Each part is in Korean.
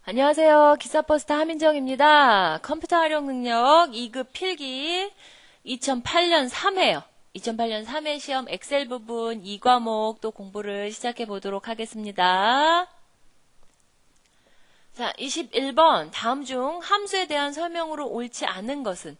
안녕하세요. 기사버스터 하민정입니다. 컴퓨터 활용 능력 2급 필기 2008년 3회요. 2008년 3회 시험 엑셀 부분 2과목 또 공부를 시작해 보도록 하겠습니다. 자, 21번 다음 중 함수에 대한 설명으로 옳지 않은 것은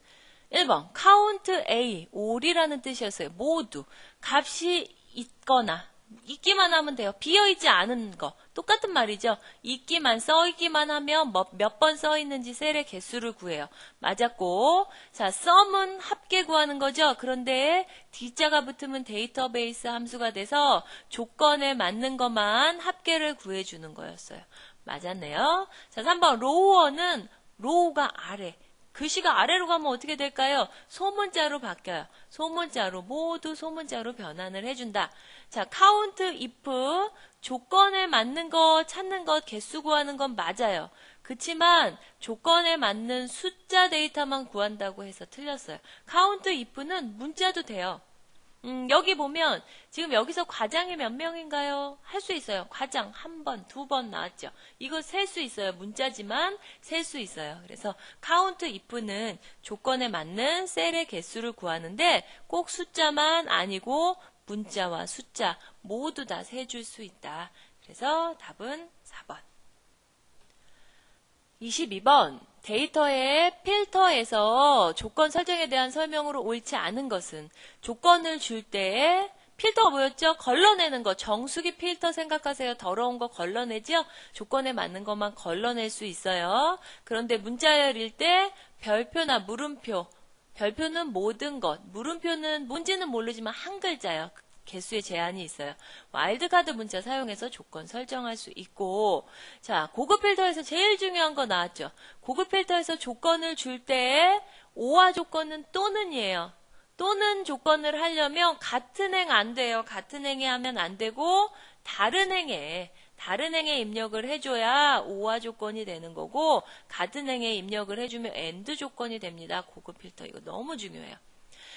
1번 count A, all이라는 뜻이었어요. 모두 값이 있거나 있기만 하면 돼요. 비어있지 않은 거 똑같은 말이죠. 있기만 써있기만 하면 몇 번 써있는지 셀의 개수를 구해요. 맞았고, 자 sum은 합계 구하는 거죠. 그런데 D자가 붙으면 데이터베이스 함수가 돼서 조건에 맞는 것만 합계를 구해주는 거였어요. 맞았네요. 자 3번 로우어는 로우가 아래, 글씨가 아래로 가면 어떻게 될까요? 소문자로 바뀌어요. 소문자로, 모두 소문자로 변환을 해준다. 자, count if 조건에 맞는 거 찾는 것, 개수 구하는 건 맞아요. 그치만 조건에 맞는 숫자 데이터만 구한다고 해서 틀렸어요. count if는 문자도 돼요. 여기 보면 지금 여기서 과장이 몇 명인가요? 할 수 있어요. 과장 한 번, 두 번 나왔죠. 이거 셀 수 있어요. 문자지만 셀 수 있어요. 그래서 count if는 조건에 맞는 셀의 개수를 구하는데 꼭 숫자만 아니고 문자와 숫자 모두 다 세줄 수 있다. 그래서 답은 4번. 22번 데이터의 필터에서 조건 설정에 대한 설명으로 옳지 않은 것은 조건을 줄 때 필터가 뭐였죠? 걸러내는 거. 정수기 필터 생각하세요. 더러운 거 걸러내죠? 조건에 맞는 것만 걸러낼 수 있어요. 그런데 문자열일 때 별표나 물음표, 별표는 모든 것, 물음표는 뭔지는 모르지만 한 글자요. 개수의 제한이 있어요. 와일드카드 문자 사용해서 조건 설정할 수 있고, 자, 고급 필터에서 제일 중요한 거 나왔죠. 고급 필터에서 조건을 줄 때 오화 조건은 또는이에요. 또는 조건을 하려면 같은 행 안 돼요. 같은 행에 하면 안 되고 다른 행에 입력을 해줘야 오화 조건이 되는 거고, 같은 행에 입력을 해주면 AND 조건이 됩니다. 고급 필터 이거 너무 중요해요.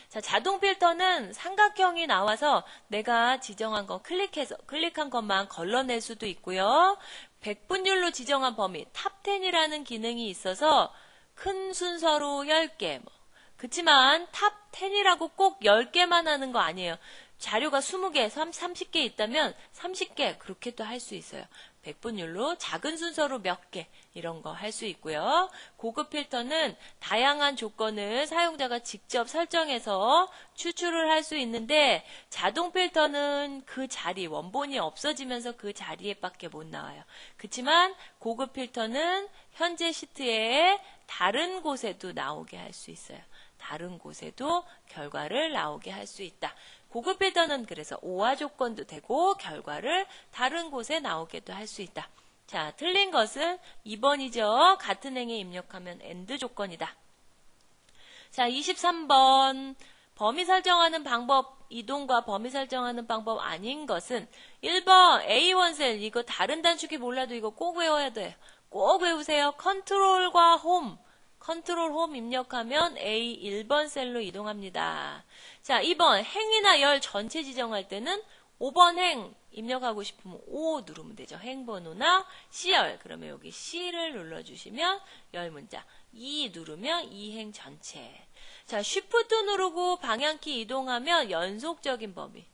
자, 자동 필터는 삼각형이 나와서 내가 지정한 거 클릭한 것만 걸러낼 수도 있고요. 백분율로 지정한 범위 탑 10이라는 기능이 있어서 큰 순서로 10개. 그치만 탑 10이라고 꼭 10개만 하는 거 아니에요. 자료가 20개, 30개 있다면 30개 그렇게도 할 수 있어요. 백분율로 작은 순서로 몇 개 이런 거 할 수 있고요. 고급 필터는 다양한 조건을 사용자가 직접 설정해서 추출을 할 수 있는데, 자동 필터는 그 자리, 원본이 없어지면서 그 자리에 밖에 못 나와요. 그렇지만 고급 필터는 현재 시트에 다른 곳에도 나오게 할 수 있어요. 다른 곳에도 결과를 나오게 할 수 있다. 고급 필터는 그래서 오화 조건도 되고 결과를 다른 곳에 나오게도 할 수 있다. 자, 틀린 것은 2번이죠. 같은 행에 입력하면 AND 조건이다. 자, 23번 범위 설정하는 방법, 이동과 범위 설정하는 방법 아닌 것은 1번 A1 셀, 이거 다른 단축키 몰라도 이거 꼭 외워야 돼요. 꼭 외우세요. 컨트롤과 홈. 컨트롤 홈 입력하면 A1번 셀로 이동합니다. 자, 2번 행이나 열 전체 지정할 때는 5번 행 입력하고 싶으면 O 누르면 되죠. 행번호나 C열, 그러면 여기 C를 눌러주시면 열 문자, 2 누르면 2행 전체. 자, Shift 누르고 방향키 이동하면 연속적인 범위.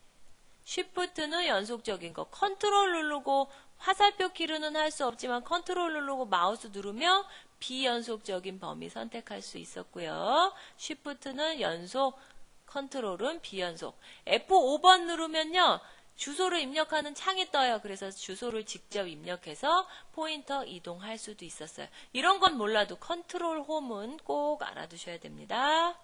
Shift는 연속적인 거. 컨트롤 누르고 화살표 키로는 할 수 없지만 컨트롤 누르고 마우스 누르면 비연속적인 범위 선택할 수 있었고요. Shift는 연속, 컨트롤은 비연속. F5번 누르면요, 주소를 입력하는 창이 떠요. 그래서 주소를 직접 입력해서 포인터 이동할 수도 있었어요. 이런 건 몰라도 컨트롤 홈은 꼭 알아두셔야 됩니다.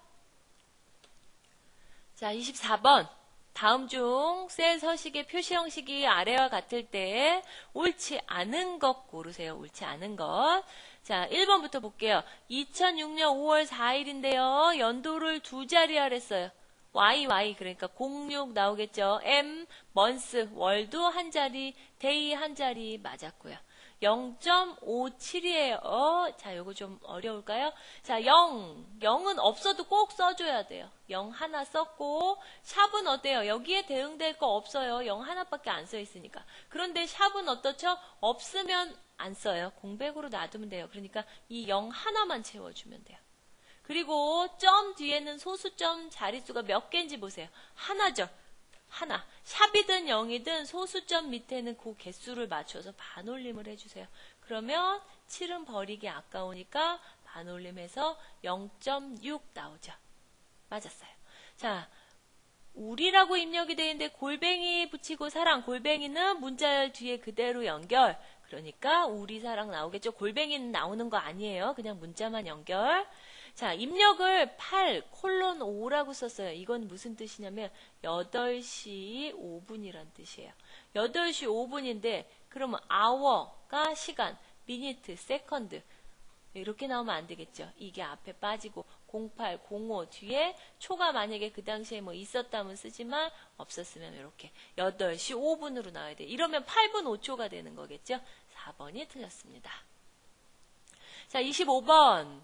자, 24번. 다음 중 셀 서식의 표시 형식이 아래와 같을 때 옳지 않은 것 고르세요. 옳지 않은 것. 자, 1번부터 볼게요. 2006년 5월 4일인데요. 연도를 두 자리라 했어요. YY, 그러니까 06 나오겠죠. M, month, 월도 한 자리, day 한 자리 맞았고요. 0.57이에요. 자, 요거 좀 어려울까요? 자, 0은 없어도 꼭 써줘야 돼요. 0 하나 썼고, 샵은 어때요? 여기에 대응될 거 없어요. 0 하나밖에 안 써 있으니까. 그런데 샵은 어떻죠? 없으면 안 써요. 공백으로 놔두면 돼요. 그러니까 이 0 하나만 채워주면 돼요. 그리고 점 뒤에는 소수점 자릿수가 몇 개인지 보세요. 하나죠. 하나. 샵이든 0이든 소수점 밑에는 그 개수를 맞춰서 반올림을 해주세요. 그러면 7은 버리기 아까우니까 반올림해서 0.6 나오죠. 맞았어요. 자, 우리라고 입력이 되어 있는데 골뱅이 붙이고 사랑. 골뱅이는 문자열 뒤에 그대로 연결. 그러니까 우리 사랑 나오겠죠. 골뱅이는 나오는 거 아니에요. 그냥 문자만 연결. 자, 입력을 8:5라고 썼어요. 이건 무슨 뜻이냐면 8시 5분이란 뜻이에요. 8시 5분인데 그러면 hour가 시간, minute, second 이렇게 나오면 안 되겠죠. 이게 앞에 빠지고 08, 05 뒤에 초가 만약에 그 당시에 뭐 있었다면 쓰지만 없었으면 이렇게 8시 5분으로 나와야 돼요. 이러면 8분 5초가 되는 거겠죠. 4번이 틀렸습니다. 자, 25번.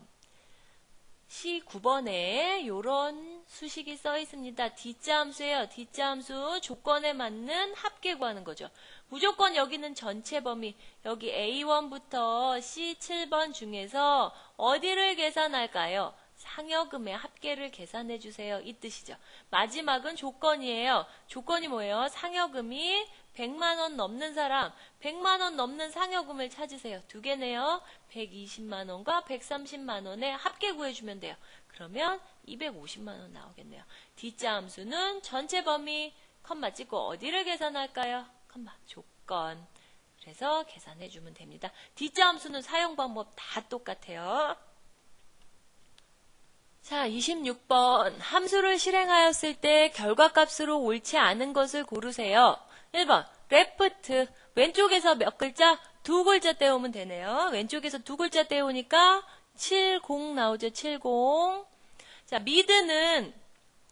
C9번에 요런 수식이 써 있습니다. D자함수예요. D자함수 조건에 맞는 합계 구하는 거죠. 무조건 여기는 전체 범위, 여기 A1부터 C7번 중에서 어디를 계산할까요? 상여금의 합계를 계산해 주세요. 이 뜻이죠. 마지막은 조건이에요. 조건이 뭐예요? 상여금이 100만 원 넘는 사람, 100만 원 넘는 상여금을 찾으세요. 두 개네요. 120만 원과 130만 원의 합계 구해주면 돼요. 그러면 250만 원 나오겠네요. D자 함수는 전체 범위, 컴마 찍고 어디를 계산할까요? 컴마, 조건. 그래서 계산해주면 됩니다. D자 함수는 사용 방법 다 똑같아요. 자, 26번. 함수를 실행하였을 때 결과값으로 옳지 않은 것을 고르세요. 1번, left. 왼쪽에서 몇 글자? 두 글자 떼우면 되네요. 왼쪽에서 두 글자 떼우니까 70 나오죠. 70. 자, mid는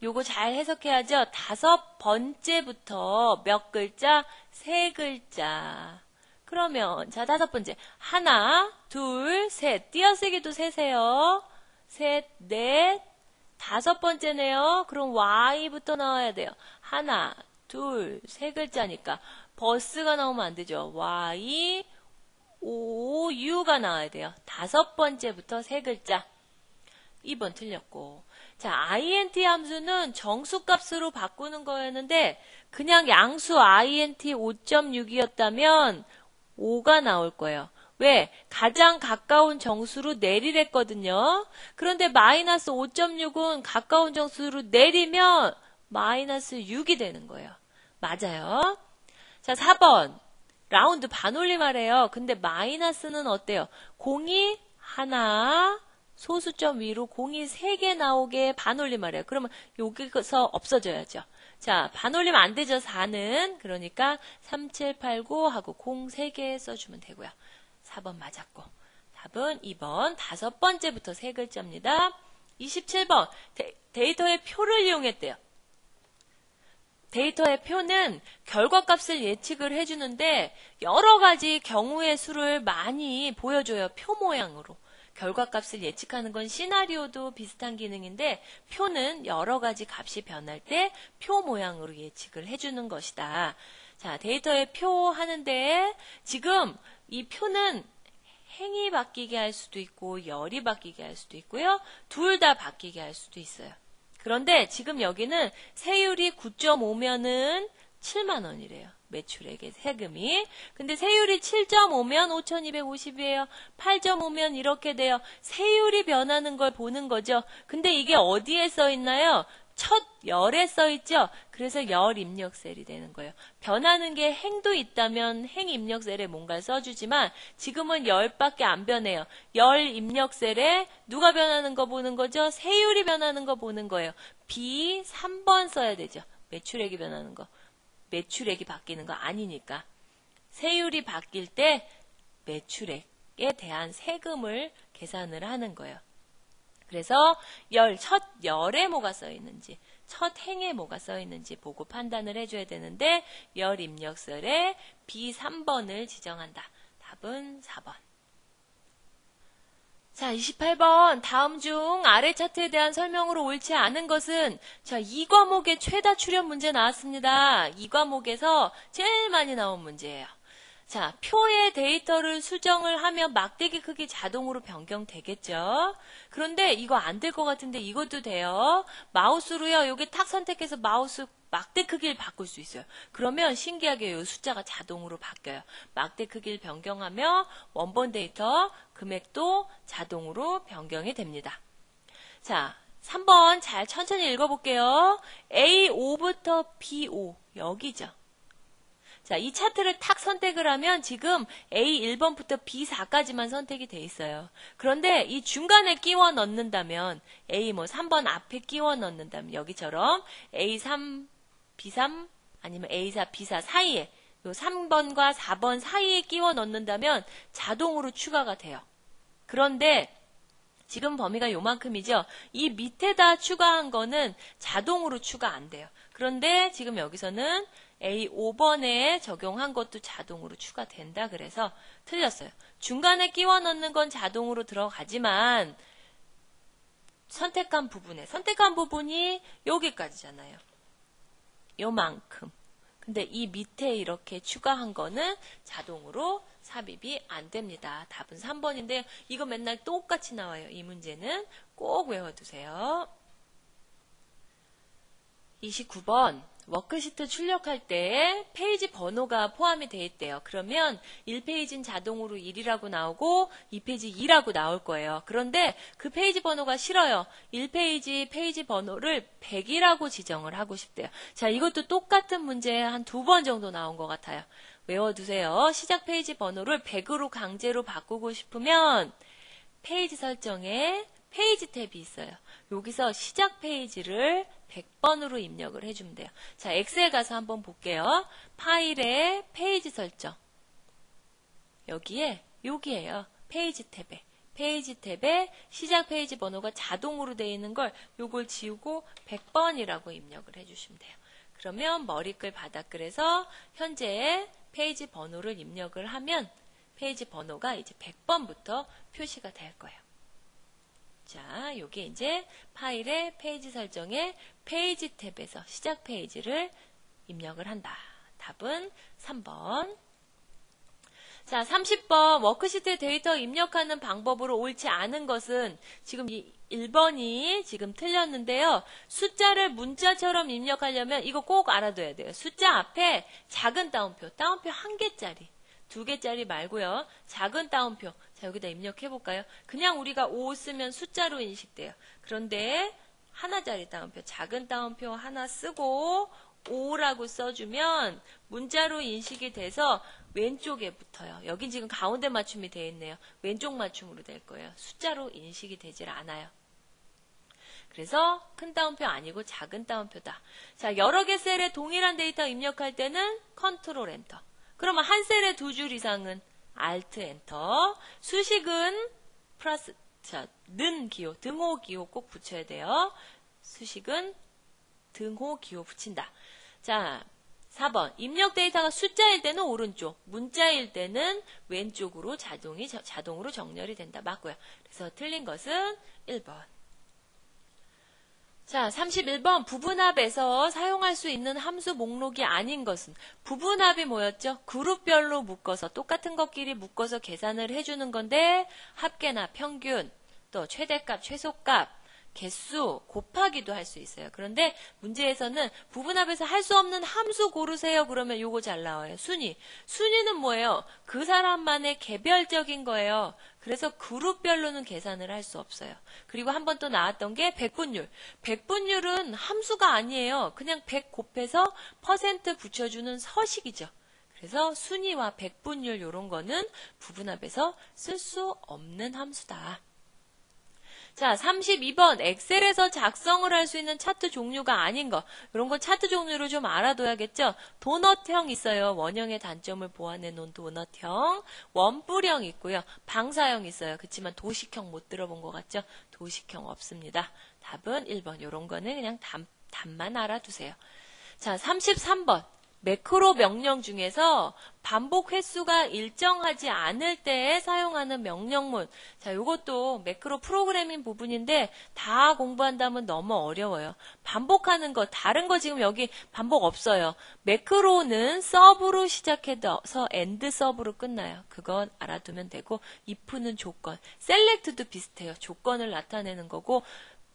요거 잘 해석해야죠. 5번째부터 몇 글자? 3글자. 그러면 자, 5번째. 하나, 둘, 셋. 띄어쓰기도 세세요. 셋, 넷, 5번째네요. 그럼 Y부터 나와야 돼요. 하나, 둘, 3글자니까 버스가 나오면 안 되죠. Y, O, U가 나와야 돼요. 5번째부터 3글자. 2번 틀렸고. 자, int 함수는 정수값으로 바꾸는 거였는데 그냥 양수 int 5.6이었다면 5가 나올 거예요. 왜? 가장 가까운 정수로 내리랬거든요. 그런데 마이너스 5.6은 가까운 정수로 내리면 마이너스 6이 되는 거예요. 맞아요. 자, 4번. 라운드 반올림 하래요. 근데 마이너스는 어때요? 공이 하나, 소수점 위로 공이 3개 나오게 반올림 하래요. 그러면 여기서 없어져야죠. 자, 반올림 안 되죠, 4는. 그러니까 3, 7, 8, 9 하고 공 3개 써주면 되고요. 4번 맞았고. 답은 2번 5번째부터 3글자입니다. 27번 데이터의 표를 이용했대요. 데이터의 표는 결과값을 예측을 해주는데 여러 가지 경우의 수를 많이 보여줘요. 표 모양으로. 결과값을 예측하는 건 시나리오도 비슷한 기능인데 표는 여러 가지 값이 변할 때 표 모양으로 예측을 해주는 것이다. 자, 데이터의 표 하는데 지금 이 표는 행이 바뀌게 할 수도 있고 열이 바뀌게 할 수도 있고요. 둘 다 바뀌게 할 수도 있어요. 그런데 지금 여기는 세율이 9.5면은 7만 원이래요. 매출액의 세금이. 근데 세율이 7.5면 5,250이에요. 8.5면 이렇게 돼요. 세율이 변하는 걸 보는 거죠. 근데 이게 어디에 써 있나요? 첫 열에 써 있죠. 그래서 열 입력 셀이 되는 거예요. 변하는 게 행도 있다면 행 입력 셀에 뭔가를 써주지만 지금은 열밖에 안 변해요. 열 입력 셀에 누가 변하는 거 보는 거죠? 세율이 변하는 거 보는 거예요. B 3번 써야 되죠. 매출액이 변하는 거. 매출액이 바뀌는 거 아니니까. 세율이 바뀔 때 매출액에 대한 세금을 계산을 하는 거예요. 그래서 첫 열에 뭐가 써 있는지, 첫 행에 뭐가 써 있는지 보고 판단을 해줘야 되는데 열 입력설에 B3번을 지정한다. 답은 4번. 자, 28번. 다음 중 아래 차트에 대한 설명으로 옳지 않은 것은, 자, 이 과목의 최다 출연 문제 나왔습니다. 이 과목에서 제일 많이 나온 문제예요. 자, 표의 데이터를 수정을 하면 막대기 크기 자동으로 변경되겠죠. 그런데 이거 안 될 것 같은데 이것도 돼요. 마우스로요. 여기 탁 선택해서 마우스 막대 크기를 바꿀 수 있어요. 그러면 신기하게 이 숫자가 자동으로 바뀌어요. 막대 크기를 변경하며 원본 데이터 금액도 자동으로 변경이 됩니다. 자, 3번 잘 천천히 읽어볼게요. A5부터 B5 여기죠. 자, 이 차트를 탁 선택을 하면 지금 A1번부터 B4까지만 선택이 돼 있어요. 그런데 이 중간에 끼워 넣는다면 A 3번 앞에 끼워 넣는다면 여기처럼 A3, B3 아니면 A4, B4 사이에 요 3번과 4번 사이에 끼워 넣는다면 자동으로 추가가 돼요. 그런데 지금 범위가 요만큼이죠. 이 밑에다 추가한 거는 자동으로 추가 안 돼요. 그런데 지금 여기서는 A5번에 적용한 것도 자동으로 추가된다. 그래서 틀렸어요. 중간에 끼워 넣는 건 자동으로 들어가지만 선택한 부분이 여기까지잖아요. 요만큼. 근데 이 밑에 이렇게 추가한 거는 자동으로 삽입이 안 됩니다. 답은 3번인데 이거 맨날 똑같이 나와요. 이 문제는 꼭 외워두세요. 29번 워크시트 출력할 때 페이지 번호가 포함이 되어 있대요. 그러면 1페이지는 자동으로 1이라고 나오고 2페이지 2라고 나올 거예요. 그런데 그 페이지 번호가 싫어요. 1페이지 페이지 번호를 100이라고 지정을 하고 싶대요. 자, 이것도 똑같은 문제 한 2번 정도 나온 것 같아요. 외워두세요. 시작 페이지 번호를 100으로 강제로 바꾸고 싶으면 페이지 설정에 페이지 탭이 있어요. 여기서 시작 페이지를 100번으로 입력을 해주면 돼요. 자, 엑셀 가서 한번 볼게요. 파일에 페이지 설정. 여기에요. 페이지 탭에 시작 페이지 번호가 자동으로 되어 있는 걸 요걸 지우고 100번이라고 입력을 해주시면 돼요. 그러면 머리글 바닥글에서 현재 페이지 번호를 입력을 하면 페이지 번호가 이제 100번부터 표시가 될 거예요. 자, 요게 이제 파일의 페이지 설정에 페이지 탭에서 시작 페이지를 입력을 한다. 답은 3번. 자, 30번 워크시트에 데이터 입력하는 방법으로 옳지 않은 것은 지금 이 1번이 지금 틀렸는데요. 숫자를 문자처럼 입력하려면 이거 꼭 알아둬야 돼요. 숫자 앞에 작은 따옴표 1개짜리. 2개짜리 말고요. 작은 따옴표. 자, 여기다 입력해 볼까요? 그냥 우리가 5 쓰면 숫자로 인식돼요. 그런데 하나짜리 따옴표, 작은 따옴표 하나 쓰고 5라고 써주면 문자로 인식이 돼서 왼쪽에 붙어요. 여긴 지금 가운데 맞춤이 되어 있네요. 왼쪽 맞춤으로 될 거예요. 숫자로 인식이 되질 않아요. 그래서 큰 따옴표 아니고 작은 따옴표다. 자, 여러 개 셀에 동일한 데이터 입력할 때는 컨트롤 엔터. 그러면 한 셀에 2줄 이상은 Alt 엔터. 수식은 플러스, 자, 는 기호, 등호 기호 꼭 붙여야 돼요. 수식은 등호 기호 붙인다. 자, 4번. 입력 데이터가 숫자일 때는 오른쪽, 문자일 때는 왼쪽으로 자동으로 정렬이 된다. 맞고요. 그래서 틀린 것은 1번. 자, 31번 부분합에서 사용할 수 있는 함수 목록이 아닌 것은 부분합이 뭐였죠? 그룹별로 묶어서 똑같은 것끼리 묶어서 계산을 해주는 건데 합계나 평균, 또 최대값, 최소값, 개수, 곱하기도 할 수 있어요. 그런데 문제에서는 부분합에서 할 수 없는 함수 고르세요. 그러면 요거 잘 나와요. 순위는 뭐예요? 그 사람만의 개별적인 거예요. 그래서 그룹별로는 계산을 할 수 없어요. 그리고 한 번 또 나왔던 게 백분율. 백분율은 함수가 아니에요. 그냥 100 곱해서 퍼센트 붙여주는 서식이죠. 그래서 순위와 백분율 이런 거는 부분합에서 쓸 수 없는 함수다. 자, 32번 엑셀에서 작성을 할 수 있는 차트 종류가 아닌 거. 이런 거 차트 종류를 좀 알아둬야겠죠. 도넛형 있어요. 원형의 단점을 보완해 놓은 도넛형. 원뿔형 있고요. 방사형 있어요. 그렇지만 도식형 못 들어본 것 같죠? 도식형 없습니다. 답은 1번. 이런 거는 그냥 답만 알아두세요. 자, 33번. 매크로 명령 중에서 반복 횟수가 일정하지 않을 때에 사용하는 명령문. 자, 요것도 매크로 프로그래밍 부분인데 다 공부한다면 너무 어려워요. 반복하는 거, 다른 거 지금 여기 반복 없어요. 매크로는 서브로 시작해서 엔드 서브로 끝나요. 그건 알아두면 되고, if는 조건, select도 비슷해요. 조건을 나타내는 거고,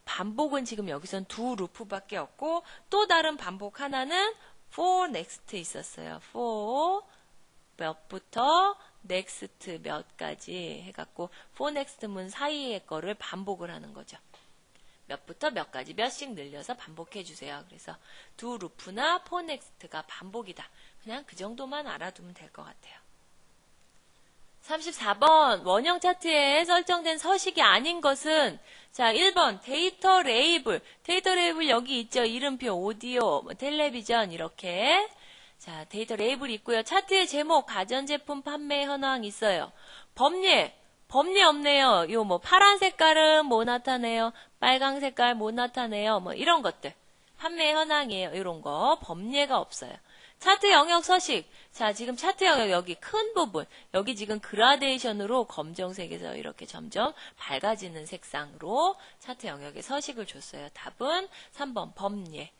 반복은 지금 여기선 두 루프밖에 없고, 또 다른 반복 하나는 for next 있었어요. for 몇부터 next 몇까지 해갖고 for next 문 사이의 거를 반복을 하는 거죠. 몇부터 몇까지 몇씩 늘려서 반복해 주세요. 그래서 두 루프나 for next가 반복이다. 그냥 그 정도만 알아두면 될 것 같아요. 34번 원형 차트에 설정된 서식이 아닌 것은 자 1번 데이터 레이블. 데이터 레이블 여기 있죠. 이름표, 오디오, 텔레비전 이렇게. 자 데이터 레이블 있고요. 차트의 제목, 가전제품 판매 현황 있어요. 범례 없네요. 요 뭐 파란 색깔은 뭐 나타내요. 빨강 색깔 뭐 나타내요. 뭐 이런 것들. 판매 현황이에요. 이런 거. 범례가 없어요. 차트 영역 서식. 자, 지금 차트 영역 여기 큰 부분. 여기 지금 그라데이션으로 검정색에서 이렇게 점점 밝아지는 색상으로 차트 영역에 서식을 줬어요. 답은 3번 범례.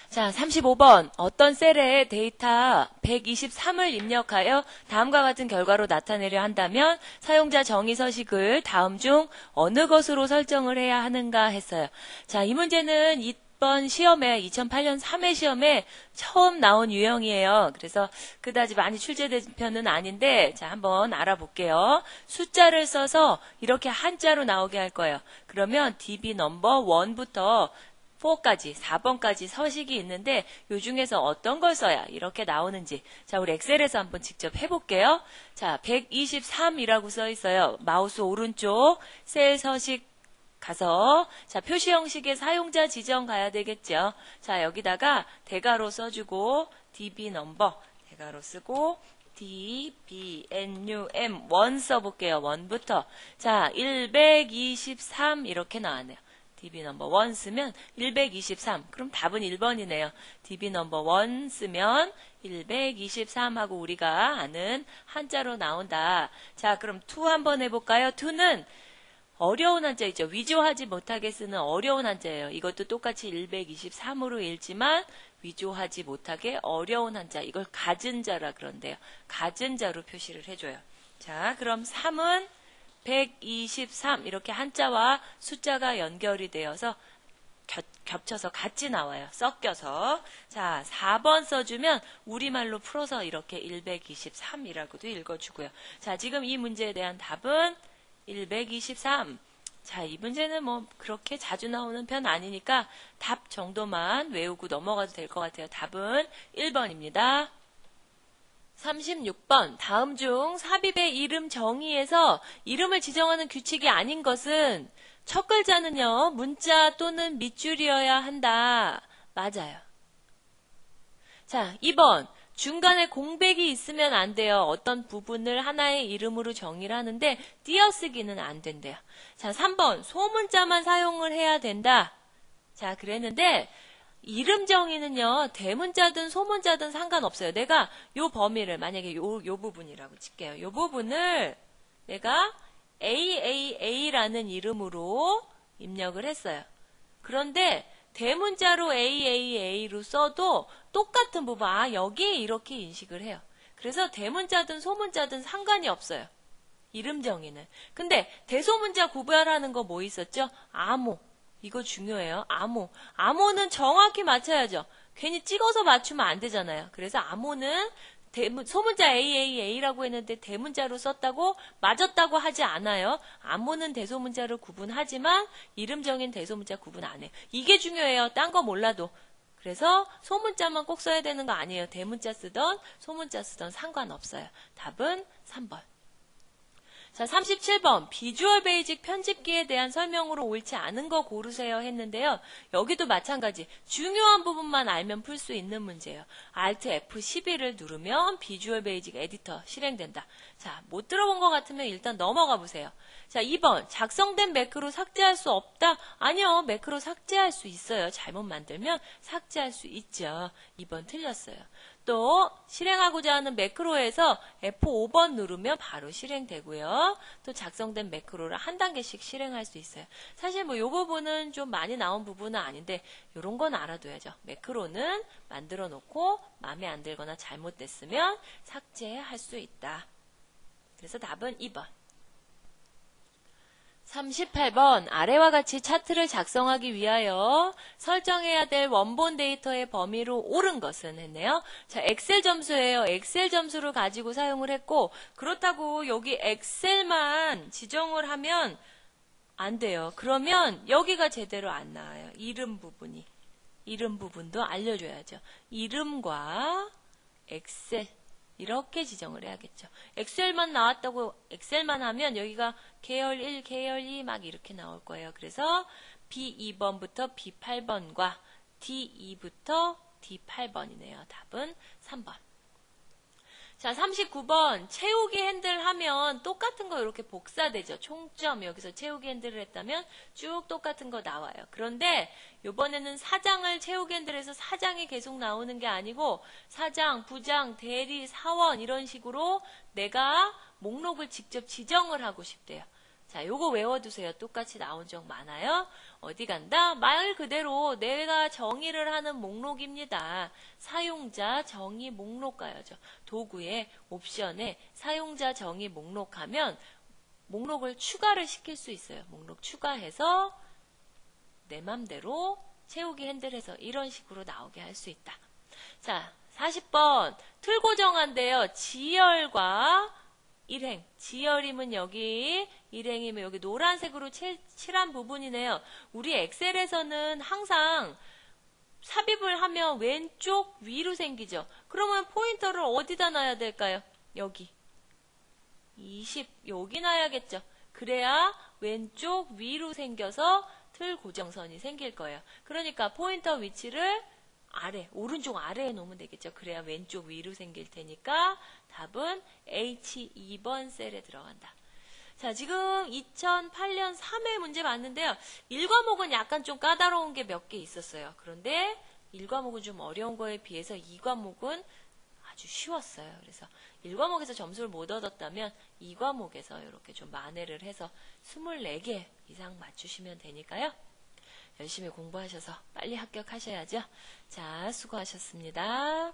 자, 35번. 어떤 셀에 데이터 123을 입력하여 다음과 같은 결과로 나타내려 한다면 사용자 정의 서식을 다음 중 어느 것으로 설정을 해야 하는가 했어요. 자, 이 문제는 이번 시험에 2008년 3회 시험에 처음 나온 유형이에요. 그래서 그다지 많이 출제된 편은 아닌데 자 한번 알아볼게요. 숫자를 써서 이렇게 한자로 나오게 할 거예요. 그러면 DB 넘버 1부터 4까지, 4번까지 서식이 있는데 요 중에서 어떤 걸 써야 이렇게 나오는지 자 우리 엑셀에서 한번 직접 해볼게요. 자 123이라고 써 있어요. 마우스 오른쪽 셀 서식 가서 자 표시 형식의 사용자 지정 가야 되겠죠. 자 여기다가 대괄호 써주고 DB 넘버 대괄호 쓰고 DBNUM 1 써볼게요. 1부터 자 123 이렇게 나왔네요. DB 넘버 1 쓰면 123. 그럼 답은 1번이네요. DB 넘버 1 쓰면 123하고 우리가 아는 한자로 나온다. 자, 그럼 2 한번 해볼까요? 2는 어려운 한자 있죠. 위조하지 못하게 쓰는 어려운 한자예요. 이것도 똑같이 123으로 읽지만 위조하지 못하게 어려운 한자. 이걸 갖은 자라 그런데요. 갖은 자로 표시를 해줘요. 자, 그럼 3은 123 이렇게 한자와 숫자가 연결이 되어서 겹쳐서 같이 나와요. 섞여서. 자, 4번 써주면 우리말로 풀어서 이렇게 123이라고도 읽어주고요. 자, 지금 이 문제에 대한 답은 123. 자, 이 문제는 뭐 그렇게 자주 나오는 편 아니니까 답 정도만 외우고 넘어가도 될 것 같아요. 답은 1번입니다. 36번 다음 중 삽입의 이름 정의에서 이름을 지정하는 규칙이 아닌 것은 첫 글자는요. 문자 또는 밑줄이어야 한다. 맞아요. 자, 2번 중간에 공백이 있으면 안 돼요. 어떤 부분을 하나의 이름으로 정의를 하는데 띄어쓰기는 안 된대요. 자, 3번 소문자만 사용을 해야 된다. 자, 그랬는데 이름 정의는요. 대문자든 소문자든 상관없어요. 내가 요 범위를 만약에 요 부분이라고 칠게요. 요 부분을 내가 AAA라는 이름으로 입력을 했어요. 그런데 대문자로 AAA로 써도 똑같은 부분, 여기에 이렇게 인식을 해요. 그래서 대문자든 소문자든 상관이 없어요. 이름 정의는. 근데 대소문자 구별하는 거 뭐 있었죠? 암호. 이거 중요해요. 암호. 암호는 정확히 맞춰야죠. 괜히 찍어서 맞추면 안 되잖아요. 그래서 암호는 소문자 AAA라고 했는데 대문자로 썼다고 맞았다고 하지 않아요. 암호는 대소문자로 구분하지만 이름 정의는 대소문자 구분 안 해요. 이게 중요해요. 딴 거 몰라도. 그래서 소문자만 꼭 써야 되는 거 아니에요. 대문자 쓰던 소문자 쓰던 상관없어요. 답은 3번. 자, 37번 비주얼 베이직 편집기에 대한 설명으로 옳지 않은 거 고르세요 했는데요. 여기도 마찬가지 중요한 부분만 알면 풀 수 있는 문제예요. Alt F12를 누르면 비주얼 베이직 에디터 실행된다. 자, 못 들어본 것 같으면 일단 넘어가 보세요. 자, 2번 작성된 매크로 삭제할 수 없다. 아니요, 매크로 삭제할 수 있어요. 잘못 만들면 삭제할 수 있죠. 2번 틀렸어요. 또 실행하고자 하는 매크로에서 F5번 누르면 바로 실행되고요. 또 작성된 매크로를 한 단계씩 실행할 수 있어요. 사실 뭐 이 부분은 좀 많이 나온 부분은 아닌데 이런 건 알아둬야죠. 매크로는 만들어 놓고 마음에 안 들거나 잘못됐으면 삭제할 수 있다. 그래서 답은 2번. 38번 아래와 같이 차트를 작성하기 위하여 설정해야 될 원본 데이터의 범위로 옳은 것은 했네요. 자, 엑셀 점수예요. 엑셀 점수를 가지고 사용을 했고 그렇다고 여기 엑셀만 지정을 하면 안 돼요. 그러면 여기가 제대로 안 나와요. 이름 부분이. 이름 부분도 알려줘야죠. 이름과 엑셀 이렇게 지정을 해야겠죠. 엑셀만 나왔다고 엑셀만 하면 여기가 계열 1, 계열 2 막 이렇게 나올 거예요. 그래서 B2번부터 B8번과 D2부터 D8번이네요. 답은 3번. 자, 39번 채우기 핸들 하면 똑같은 거 이렇게 복사되죠. 총점 여기서 채우기 핸들을 했다면 쭉 똑같은 거 나와요. 그런데 이번에는 사장을 채우기 핸들에서 사장이 계속 나오는 게 아니고 사장, 부장, 대리, 사원 이런 식으로 내가 목록을 직접 지정을 하고 싶대요. 자, 요거 외워두세요. 똑같이 나온 적 많아요. 어디 간다? 말 그대로 내가 정의를 하는 목록입니다. 사용자 정의 목록 가야죠. 도구에 옵션에 사용자 정의 목록하면 목록을 추가를 시킬 수 있어요. 목록 추가해서 내 맘대로 채우기 핸들해서 이런 식으로 나오게 할 수 있다. 자, 40번 틀 고정한데요. 지열과 일행, 지열임은 여기, 일행임은 여기 노란색으로 칠한 부분이네요. 우리 엑셀에서는 항상 삽입을 하면 왼쪽 위로 생기죠. 그러면 포인터를 어디다 놔야 될까요? 여기. 20, 여기 놔야겠죠. 그래야 왼쪽 위로 생겨서 틀 고정선이 생길 거예요. 그러니까 포인터 위치를 아래, 오른쪽 아래에 놓으면 되겠죠. 그래야 왼쪽 위로 생길 테니까 답은 H2번 셀에 들어간다. 자, 지금 2008년 3회 문제 봤는데요. 1과목은 약간 좀 까다로운 게 몇 개 있었어요. 그런데 1과목은 좀 어려운 거에 비해서 2과목은 아주 쉬웠어요. 그래서 1과목에서 점수를 못 얻었다면 2과목에서 이렇게 좀 만회를 해서 24개 이상 맞추시면 되니까요. 열심히 공부하셔서 빨리 합격하셔야죠. 자, 수고하셨습니다.